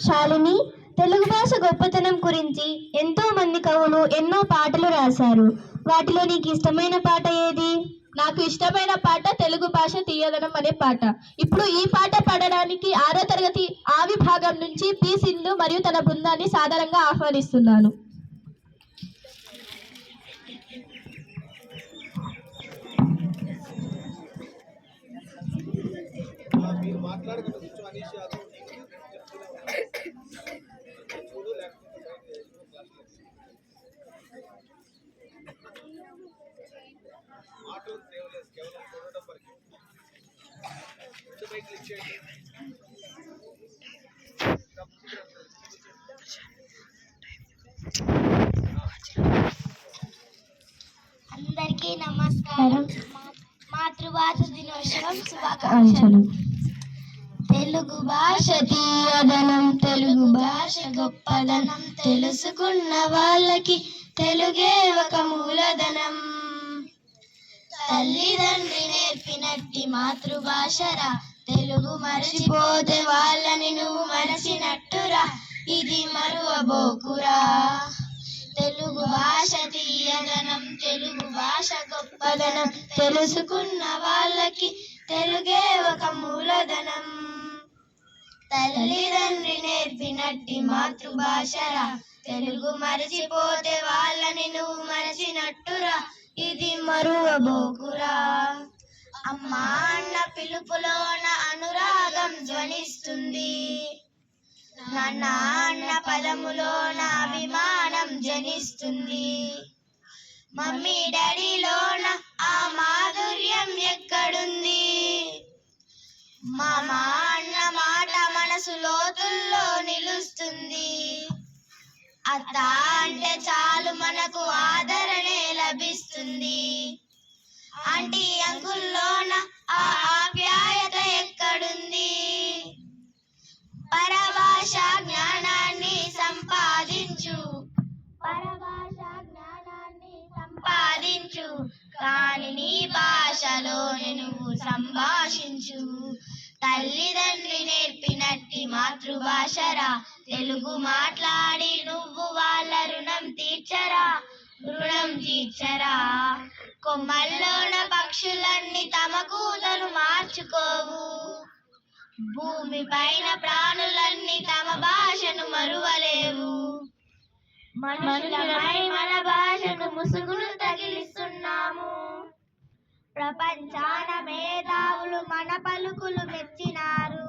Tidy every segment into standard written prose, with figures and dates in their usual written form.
శాలిని, తెలుగు భాష గొప్పతనం గురించి ఎంతో మంది కవులు ఎన్నో పాటలు రాశారు. వాటిలో నీకు ఇష్టమైన పాట ఏది? నాకు ఇష్టమైన పాట తెలుగు భాష తీయదనం అనే పాట. ఇప్పుడు ఈ పాట పాడడానికి 6వ తరగతి ఆ విభాగం నుంచి పి సింధు మరియు తన బృందాన్ని సాదరంగా ఆహ్వానిస్తున్నాను. అందరికీ నమస్కారం. మాతృభాష దినోత్సవం శుభాకాంక్షలు. తెలుగు భాష తీయదనం, తెలుగు భాష గొప్పదనం, తెలుసుకున్న వాళ్ళకి తెలుగే ఒక మూలధనం. తల్లిదండ్రి నేర్పినట్టి మాతృభాషరా, తెలుగు మరచిపోతే వాళ్ళని నువ్వు మరచినట్టురా, ఇది మరువబోకురా. తెలుగు భాష తీయదనం, తెలుగు భాష గొప్పదనం, తెలుసుకున్న వాళ్ళకి తెలుగే ఒక మూలధనం. తల్లిదండ్రి నేర్పినట్టి మాతృభాషరా, తెలుగు మరచిపోతే వాళ్ళని నువ్వు మరచినట్టురా, ఇది మరువబోకురా. అమ్మా అన్న పిలుపులోన అనురాగం ధ్వనిస్తుంది, నాన్న అన్న పదములోన అభిమానం జనిస్తుంది. మమ్మీ డాడీలోన ఆ మాధుర్యం ఎక్కడుంది? మామ అన్న మాట మనసు లోతుల్లో నిలుస్తుంది. అత్త అంటే చాలు మనకు ఆదరణే లభిస్తుంది. ఆంటీ అంకుల్లోన ఆ ఆప్యాయత ఎక్కడుంది? పరభాష జ్ఞానాన్ని సంపాదించు, పరభాష జ్ఞానాన్ని సంపాదించు, కాని నీ భాషలోనే నువ్వు సంభాషించు. తల్లిదండ్రి నేర్పినట్టి మాతృభాషరా, తెలుగు మాట్లాడి నువ్వు వాళ్ళ రుణం తీర్చరా, రుణం తీర్చరా. కొమ్మల్లోన పక్షులన్నీ తమ కూతలు మార్చుకోవు, భూమి పైన ప్రాణులన్నీ తమ భాషను మరువలేవు. మనుషులమై మన భాషకు ముసుగును తగిలిస్తున్నాము. ప్రపంచాన మేధావులు మన పలుకులు మెచ్చినారు.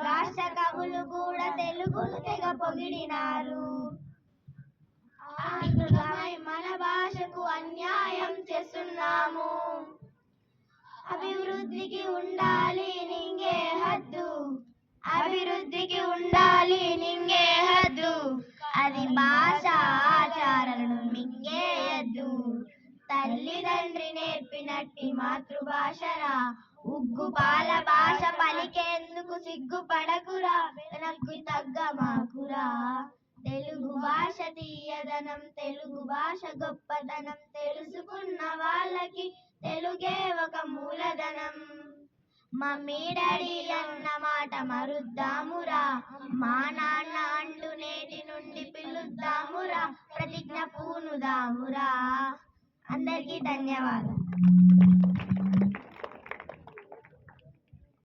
రాష్ట్ర కవులు కూడా తెలుగును తెగ పొగిడినారు. ఆంధ్రులమై మన భాషకు అన్యాయం చేస్తున్నాము. అభివృద్ధికి ఉండాలి నింగే హద్దు, అభివృద్ధికి ఉండాలి నింగే హద్దు, అది భాష ఆచారాలను మింగేయద్దు. తల్లిదండ్రి నేర్పినట్టి మాతృభాషరా, ఉగ్గు పాల భాష పలికేందుకు సిగ్గుపడకురా, వెనక్కి తగ్గ మాకురా. తెలుగు భాష తీయదనం, తెలుగు భాష గొప్పదనం, తెలుసుకున్న వాళ్ళకి తెలుగే ఒక మూలధనం. మమ్మీ డాడీ అన్న మాట మరుద్దామురా, మా నాన్న అంటూ నేటి నుండి పిలుద్దామురా, ప్రతిజ్ఞ పూనుదామురా. అందరికీ ధన్యవాదాలు.